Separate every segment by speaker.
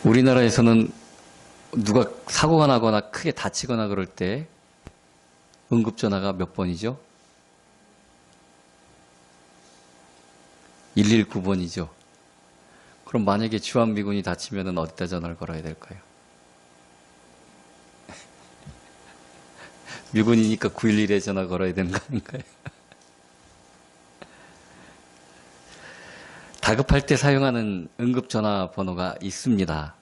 Speaker 1: 우리나라에서는 누가 사고가 나거나 크게 다치거나 그럴 때 응급전화가 몇 번이죠? 119번이죠. 그럼 만약에 주한미군이 다치면 어디다 전화를 걸어야 될까요? 미군이니까 911에 전화 걸어야 되는 거 아닌가요? 다급할 때 사용하는 응급전화 번호가 있습니다.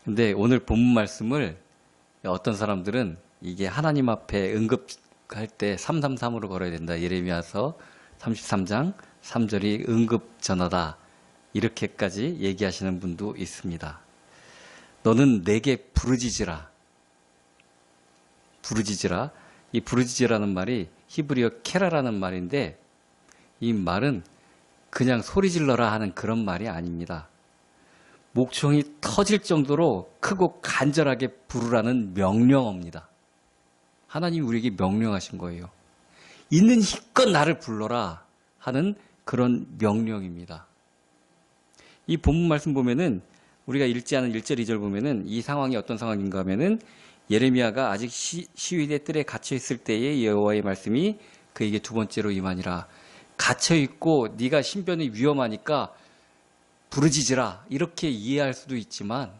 Speaker 1: 근데 오늘 본문 말씀을 어떤 사람들은 이게 하나님 앞에 응급할 때 333으로 걸어야 된다. 예레미야서 33장 3절이 응급전화다. 이렇게까지 얘기하시는 분도 있습니다. 너는 내게 부르짖으라. 부르짖으라. 이 부르짖으라는 말이 히브리어 케라라는 말인데 이 말은 그냥 소리 질러라 하는 그런 말이 아닙니다. 목청이 터질 정도로 크고 간절하게 부르라는 명령어입니다. 하나님이 우리에게 명령하신 거예요. 있는 힘껏 나를 불러라 하는 그런 명령입니다. 이 본문 말씀 보면은 우리가 읽지 않은 1절, 2절 보면은 이 상황이 어떤 상황인가 하면은 예레미야가 아직 시위대 뜰에 갇혀 있을 때의 여호와의 말씀이 그에게 두 번째로 임하니라. 갇혀 있고 네가 신변이 위험하니까 부르짖으라 이렇게 이해할 수도 있지만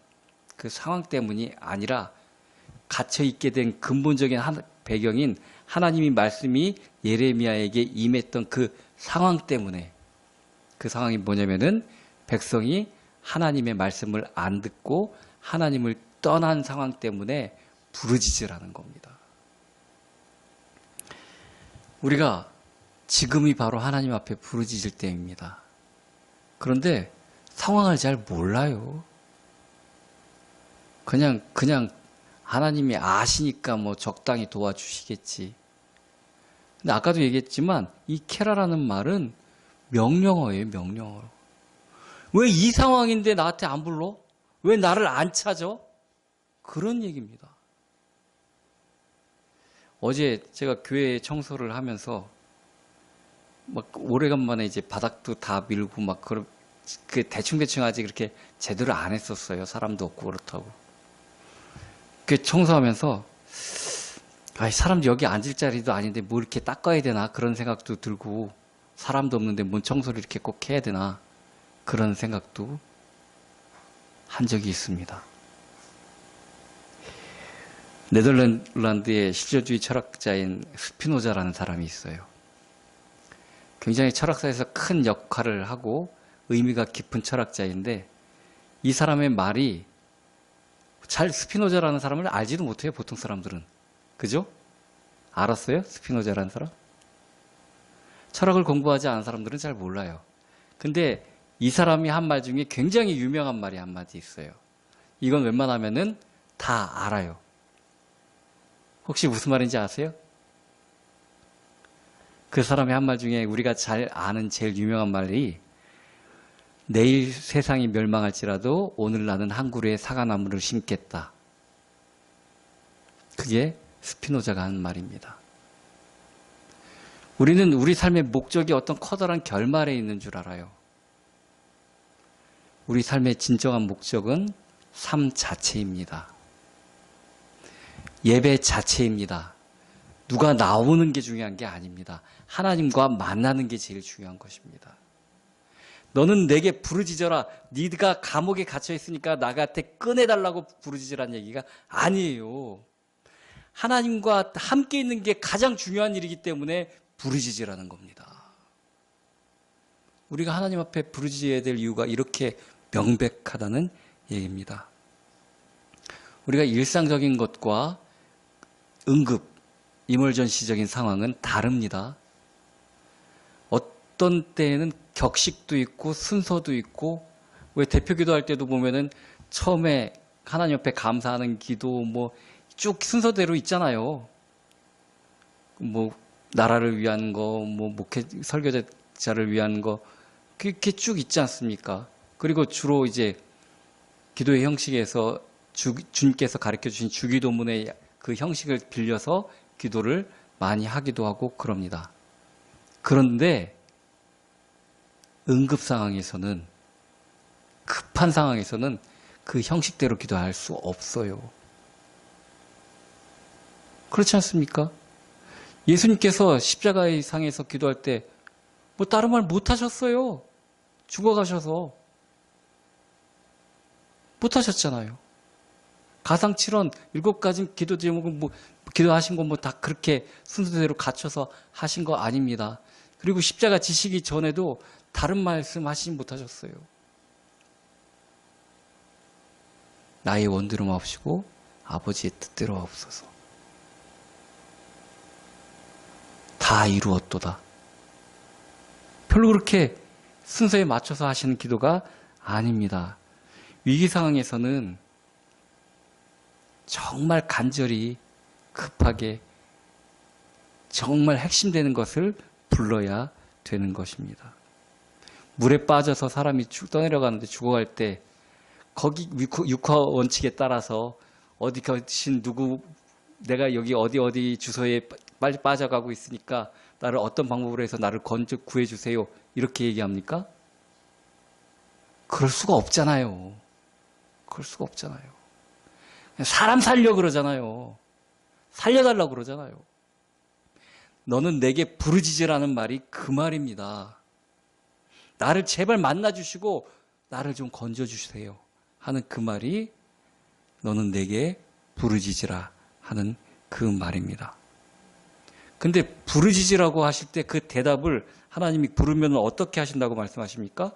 Speaker 1: 그 상황 때문이 아니라 갇혀 있게 된 근본적인 배경인 하나님의 말씀이 예레미야에게 임했던 그 상황 때문에 그 상황이 뭐냐면은 백성이 하나님의 말씀을 안 듣고 하나님을 떠난 상황 때문에 부르짖으라는 겁니다. 우리가 지금이 바로 하나님 앞에 부르짖을 때입니다. 그런데 상황을 잘 몰라요. 그냥 하나님이 아시니까 뭐 적당히 도와주시겠지. 근데 아까도 얘기했지만 이 케라라는 말은 명령어예요, 명령어. 왜 이 상황인데 나한테 안 불러? 왜 나를 안 찾아? 그런 얘기입니다. 어제 제가 교회 청소를 하면서 막 오래간만에 이제 바닥도 다 밀고 막 그 대충 아직 그렇게 제대로 안 했었어요. 사람도 없고 그렇다고. 그 청소하면서 사람도 여기 앉을 자리도 아닌데 뭐 이렇게 닦아야 되나 그런 생각도 들고 사람도 없는데 뭔 청소를 이렇게 꼭 해야 되나 그런 생각도 한 적이 있습니다. 네덜란드의 실존주의 철학자인 스피노자라는 사람이 있어요. 굉장히 철학사에서 큰 역할을 하고 의미가 깊은 철학자인데 이 사람의 말이 잘 스피노자라는 사람을 알지도 못해요. 보통 사람들은. 그죠? 알았어요? 스피노자라는 사람? 철학을 공부하지 않은 사람들은 잘 몰라요. 근데 이 사람이 한 말 중에 굉장히 유명한 말이 한마디 있어요. 이건 웬만하면은 다 알아요. 혹시 무슨 말인지 아세요? 그 사람의 한 말 중에 우리가 잘 아는 제일 유명한 말이 내일 세상이 멸망할지라도 오늘 나는 한 그루의 사과나무를 심겠다. 그게 스피노자가 한 말입니다. 우리는 우리 삶의 목적이 어떤 커다란 결말에 있는 줄 알아요. 우리 삶의 진정한 목적은 삶 자체입니다. 예배 자체입니다. 누가 나오는 게 중요한 게 아닙니다. 하나님과 만나는 게 제일 중요한 것입니다. 너는 내게 부르짖어라. 네가 감옥에 갇혀 있으니까 나한테 꺼내달라고 부르짖으라는 얘기가 아니에요. 하나님과 함께 있는 게 가장 중요한 일이기 때문에 부르짖으라는 겁니다. 우리가 하나님 앞에 부르짖어야 될 이유가 이렇게 명백하다는 얘기입니다. 우리가 일상적인 것과 응급, 이멀전시적인 상황은 다릅니다. 어떤 때에는 격식도 있고 순서도 있고 왜 대표 기도할 때도 보면은 처음에 하나님 옆에 감사하는 기도 뭐 쭉 순서대로 있잖아요. 뭐 나라를 위한 거, 뭐 목회 설교자를 위한 거 그렇게 쭉 있지 않습니까? 그리고 주로 이제 기도의 형식에서 주님께서 가르쳐 주신 주기도문의 그 형식을 빌려서 기도를 많이 하기도 하고 그럽니다. 그런데 응급 상황에서는 급한 상황에서는 그 형식대로 기도할 수 없어요. 그렇지 않습니까? 예수님께서 십자가의 상에서 기도할 때 뭐 다른 말 못 하셨어요. 죽어가셔서. 못 하셨잖아요. 가상칠언 7가지 기도 제목은 기도하신 건 다 그렇게 순서대로 갖춰서 하신 거 아닙니다. 그리고 십자가 지시기 전에도 다른 말씀 하시지 못하셨어요. 나의 원대로 마옵시고 아버지의 뜻대로 하옵소서. 다 이루었도다. 별로 그렇게 순서에 맞춰서 하시는 기도가 아닙니다. 위기 상황에서는 정말 간절히 급하게 정말 핵심되는 것을 불러야 되는 것입니다. 물에 빠져서 사람이 떠내려가는데 죽어갈 때 거기 육화 원칙에 따라서 어디 계신 누구 내가 여기 어디 주소에 빨리 빠져가고 있으니까 나를 어떤 방법으로 해서 나를 구해주세요. 이렇게 얘기합니까? 그럴 수가 없잖아요. 그럴 수가 없잖아요. 사람 살려 그러잖아요. 살려달라고 그러잖아요. 너는 내게 부르짖으라는 말이 그 말입니다. 나를 제발 만나주시고 나를 좀 건져주세요 하는 그 말이 너는 내게 부르짖으라 하는 그 말입니다. 근데 부르짖으라고 하실 때 그 대답을 하나님이 부르면 어떻게 하신다고 말씀하십니까?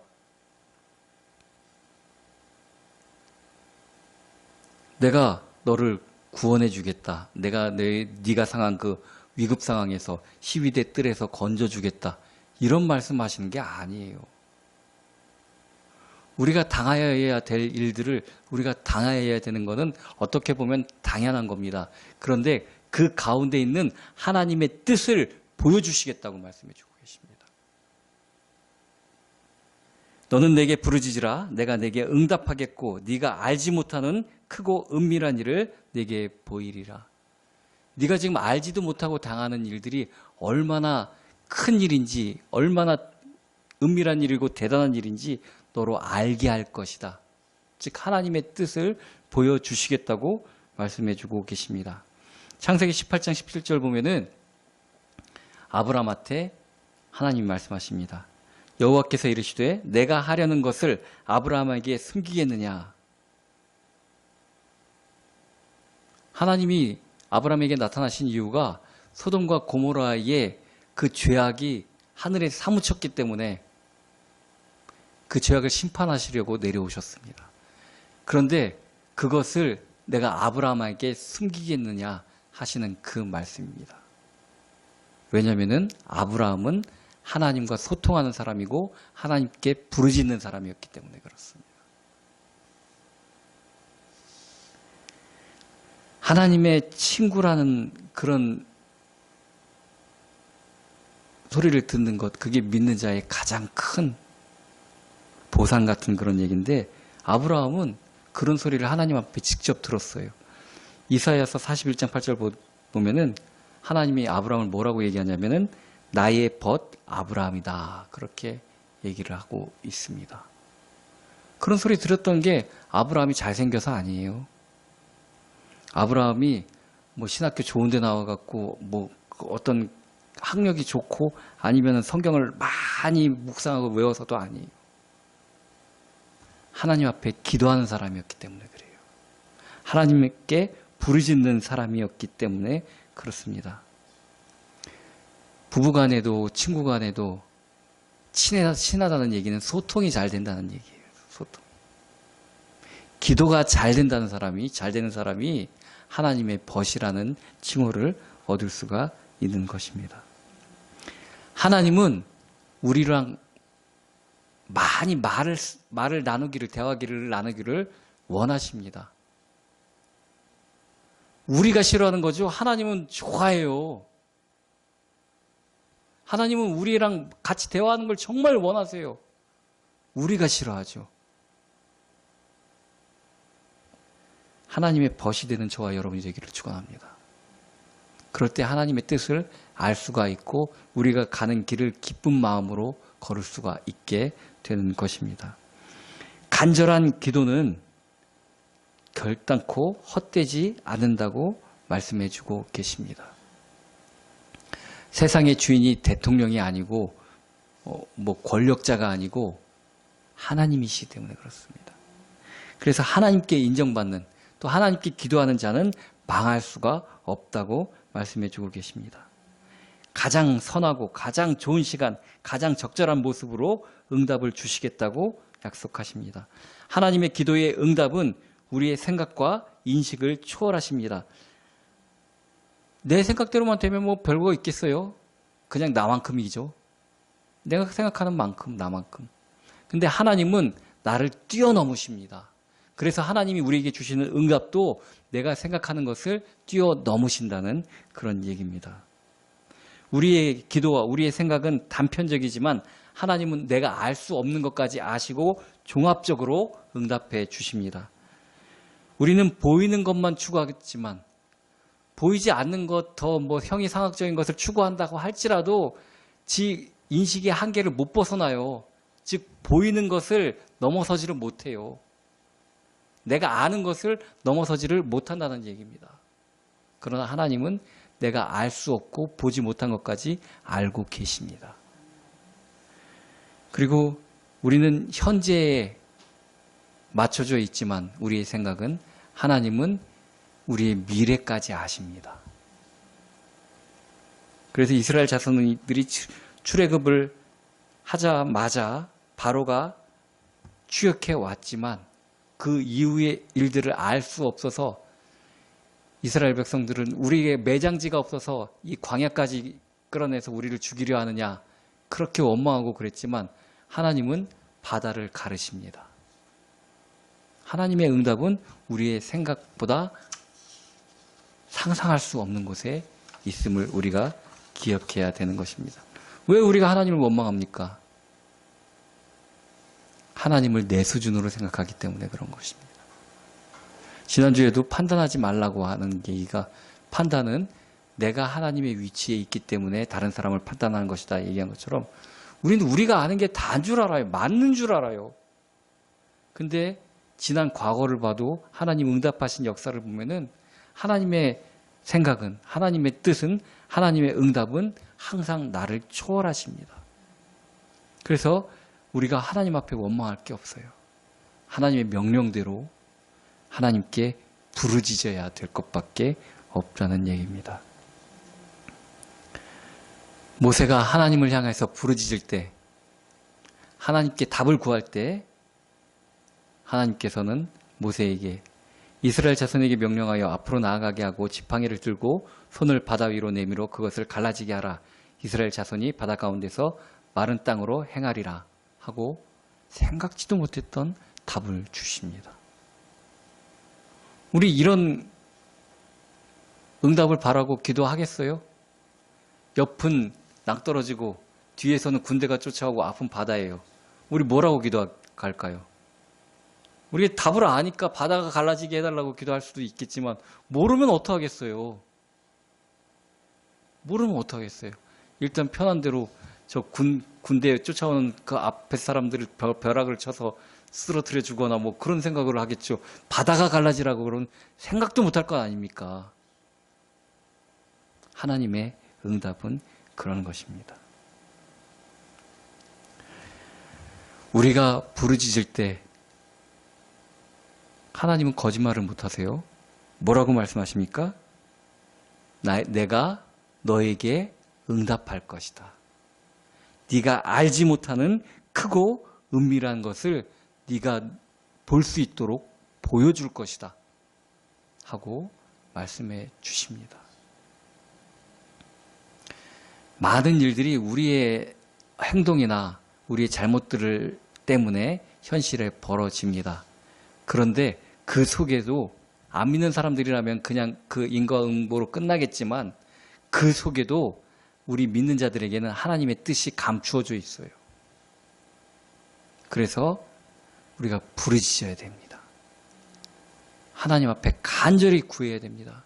Speaker 1: 내가 너를 구원해 주겠다. 네가 상한 그 위급 상황에서 희위대 뜰에서 건져 주겠다. 이런 말씀하시는 게 아니에요. 우리가 당해야 될 일들을 우리가 당해야 되는 것은 어떻게 보면 당연한 겁니다. 그런데 그 가운데 있는 하나님의 뜻을 보여주시겠다고 말씀해 주고 계십니다. 너는 내게 부르짖으라. 내가 내게 응답하겠고 네가 알지 못하는 크고 은밀한 일을 내게 보이리라. 네가 지금 알지도 못하고 당하는 일들이 얼마나 큰 일인지 얼마나 은밀한 일이고 대단한 일인지 너로 알게 할 것이다. 즉 하나님의 뜻을 보여주시겠다고 말씀해 주고 계십니다. 창세기 18장 17절 보면은 아브라함한테 하나님이 말씀하십니다. 여호와께서 이르시되 내가 하려는 것을 아브라함에게 숨기겠느냐. 하나님이 아브라함에게 나타나신 이유가 소돔과 고모라의 그 죄악이 하늘에 사무쳤기 때문에 그 죄악을 심판하시려고 내려오셨습니다. 그런데 그것을 내가 아브라함에게 숨기겠느냐 하시는 그 말씀입니다. 왜냐하면 아브라함은 하나님과 소통하는 사람이고 하나님께 부르짖는 사람이었기 때문에 그렇습니다. 하나님의 친구라는 그런 소리를 듣는 것, 그게 믿는 자의 가장 큰 보상 같은 그런 얘기인데 아브라함은 그런 소리를 하나님 앞에 직접 들었어요. 이사야서 41장 8절 보면은 하나님이 아브라함을 뭐라고 얘기하냐면은 나의 벗 아브라함이다. 그렇게 얘기를 하고 있습니다. 그런 소리 들었던 게 아브라함이 잘생겨서 아니에요. 아브라함이 뭐 신학교 좋은 데 나와갖고 뭐 어떤 학력이 좋고 아니면 성경을 많이 묵상하고 외워서도 아니에요. 하나님 앞에 기도하는 사람이었기 때문에 그래요. 하나님께 부르짖는 사람이었기 때문에 그렇습니다. 부부간에도 친구간에도 친하다는 얘기는 소통이 잘 된다는 얘기예요. 소통. 기도가 잘 된다는 사람이, 잘 되는 사람이 하나님의 벗이라는 칭호를 얻을 수가 있는 것입니다. 하나님은 우리랑 많이 말을 나누기를, 대화기를 나누기를 원하십니다. 우리가 싫어하는 거죠. 하나님은 좋아해요. 하나님은 우리랑 같이 대화하는 걸 정말 원하세요. 우리가 싫어하죠. 하나님의 벗이 되는 저와 여러분이 되기를 축원합니다. 그럴 때 하나님의 뜻을 알 수가 있고 우리가 가는 길을 기쁜 마음으로 걸을 수가 있게 되는 것입니다. 간절한 기도는 결단코 헛되지 않는다고 말씀해 주고 계십니다. 세상의 주인이 대통령이 아니고 권력자가 아니고 하나님이시기 때문에 그렇습니다. 그래서 하나님께 인정받는 또 하나님께 기도하는 자는 망할 수가 없다고 말씀해 주고 계십니다. 가장 선하고 가장 좋은 시간, 가장 적절한 모습으로 응답을 주시겠다고 약속하십니다. 하나님의 기도의 응답은 우리의 생각과 인식을 초월하십니다. 내 생각대로만 되면 뭐 별거 있겠어요? 그냥 나만큼이죠. 내가 생각하는 만큼, 나만큼. 근데 하나님은 나를 뛰어넘으십니다. 그래서 하나님이 우리에게 주시는 응답도 내가 생각하는 것을 뛰어넘으신다는 그런 얘기입니다. 우리의 기도와 우리의 생각은 단편적이지만 하나님은 내가 알 수 없는 것까지 아시고 종합적으로 응답해 주십니다. 우리는 보이는 것만 추구하겠지만 보이지 않는 것, 더 형이상학적인 것을 추구한다고 할지라도 지 인식의 한계를 못 벗어나요. 즉 보이는 것을 넘어서지를 못해요. 내가 아는 것을 넘어서지를 못한다는 얘기입니다. 그러나 하나님은 내가 알 수 없고 보지 못한 것까지 알고 계십니다. 그리고 우리는 현재에 맞춰져 있지만 우리의 생각은 하나님은 우리의 미래까지 아십니다. 그래서 이스라엘 자손들이 출애굽을 하자마자 바로가 추격해 왔지만 그 이후의 일들을 알 수 없어서 이스라엘 백성들은 우리에게 매장지가 없어서 이 광야까지 끌어내서 우리를 죽이려 하느냐 그렇게 원망하고 그랬지만 하나님은 바다를 가르십니다. 하나님의 응답은 우리의 생각보다 상상할 수 없는 곳에 있음을 우리가 기억해야 되는 것입니다. 왜 우리가 하나님을 원망합니까? 하나님을 내 수준으로 생각하기 때문에 그런 것입니다. 지난주에도 판단하지 말라고 하는 얘기가 판단은 내가 하나님의 위치에 있기 때문에 다른 사람을 판단하는 것이다 얘기한 것처럼 우리는 우리가 아는 게 다인 줄 알아요. 맞는 줄 알아요. 근데 지난 과거를 봐도 하나님 응답하신 역사를 보면은 하나님의 생각은, 하나님의 뜻은, 하나님의 응답은 항상 나를 초월하십니다. 그래서 우리가 하나님 앞에 원망할 게 없어요. 하나님의 명령대로 하나님께 부르짖어야 될 것밖에 없다는 얘기입니다. 모세가 하나님을 향해서 부르짖을 때, 하나님께 답을 구할 때 하나님께서는 모세에게 이스라엘 자손에게 명령하여 앞으로 나아가게 하고 지팡이를 들고 손을 바다 위로 내밀어 그것을 갈라지게 하라. 이스라엘 자손이 바다 가운데서 마른 땅으로 행하리라 하고 생각지도 못했던 답을 주십니다. 우리 이런 응답을 바라고 기도하겠어요? 옆은 낭떠러지고 뒤에서는 군대가 쫓아오고 앞은 바다예요. 우리 뭐라고 기도할까요? 우리가 답을 아니까 바다가 갈라지게 해달라고 기도할 수도 있겠지만 모르면 어떡하겠어요? 모르면 어떡하겠어요? 일단 편한 대로 저 군대에 쫓아오는 그 앞에 사람들을 벼락을 쳐서 쓰러뜨려 주거나 뭐 그런 생각을 하겠죠. 바다가 갈라지라고 그러면 생각도 못할 것 아닙니까? 하나님의 응답은 그런 것입니다. 우리가 부르짖을 때 하나님은 거짓말을 못하세요. 뭐라고 말씀하십니까? 내가 너에게 응답할 것이다. 네가 알지 못하는 크고 은밀한 것을 네가 볼 수 있도록 보여줄 것이다 하고 말씀해 주십니다. 많은 일들이 우리의 행동이나 우리의 잘못들 때문에 현실에 벌어집니다. 그런데 그 속에도 안 믿는 사람들이라면 그냥 그 인과응보로 끝나겠지만 그 속에도 우리 믿는 자들에게는 하나님의 뜻이 감추어져 있어요. 그래서 우리가 부르짖어야 됩니다. 하나님 앞에 간절히 구해야 됩니다.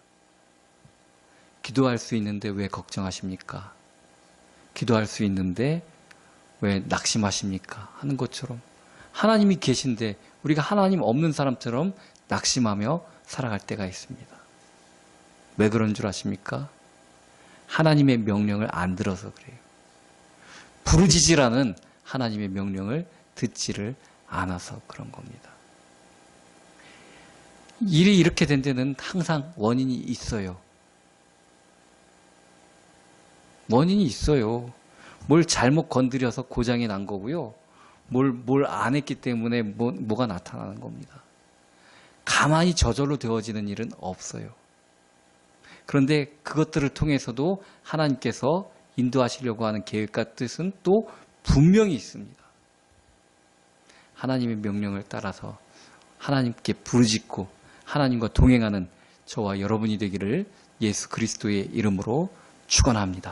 Speaker 1: 기도할 수 있는데 왜 걱정하십니까? 기도할 수 있는데 왜 낙심하십니까? 하는 것처럼 하나님이 계신데 우리가 하나님 없는 사람처럼 낙심하며 살아갈 때가 있습니다. 왜 그런 줄 아십니까? 하나님의 명령을 안 들어서 그래요. 부르짖으라는 하나님의 명령을 듣지를 않아서 그런 겁니다. 일이 이렇게 된 데는 항상 원인이 있어요. 원인이 있어요. 뭘 잘못 건드려서 고장이 난 거고요. 뭘 안 했기 때문에 뭐가 나타나는 겁니다. 가만히 저절로 되어지는 일은 없어요. 그런데 그것들을 통해서도 하나님께서 인도하시려고 하는 계획과 뜻은 또 분명히 있습니다. 하나님의 명령을 따라서 하나님께 부르짖고 하나님과 동행하는 저와 여러분이 되기를 예수 그리스도의 이름으로 축원합니다.